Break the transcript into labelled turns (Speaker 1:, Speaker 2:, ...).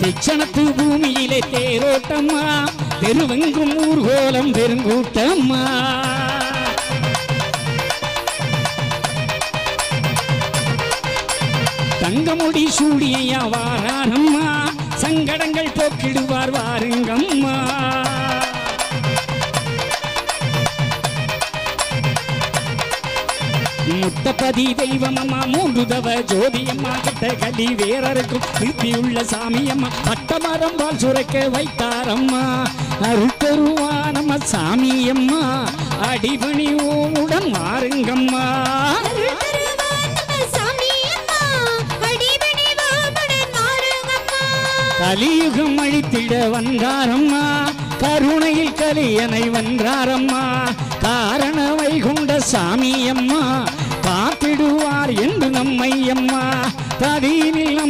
Speaker 1: திச்சனத்து பூமியிலே தேரோட்டம்மா தெருவெங்கும் ஊர்கோலம் பெருங்கூட்டம்மா தங்கமுடி சூடியா வாராரம்மா சங்கடங்கள் போக்கிடுவார் வாருங்கம்மா முத்தப்பதி தெய்வமம்மா மூன்றுதவ ஜோதியம்மா கட்ட கலி வேறருக்கும் திருப்தியுள்ள சாமியம்மா பட்டமரம் பால் சுரைக்க வைத்தாரம்மா அருள் தருவானம்மா சாமியம்மா அடிபணி ஓமுடன் வாருங்கம்மா கலியுகம் அழித்திட வந்தாரம்மா கருணையில் கலியனை வென்றாரம்மா காரண வைகுண்ட சாமியம்மா காத்திடுவார் என்று நம்மையம்மா பதியில்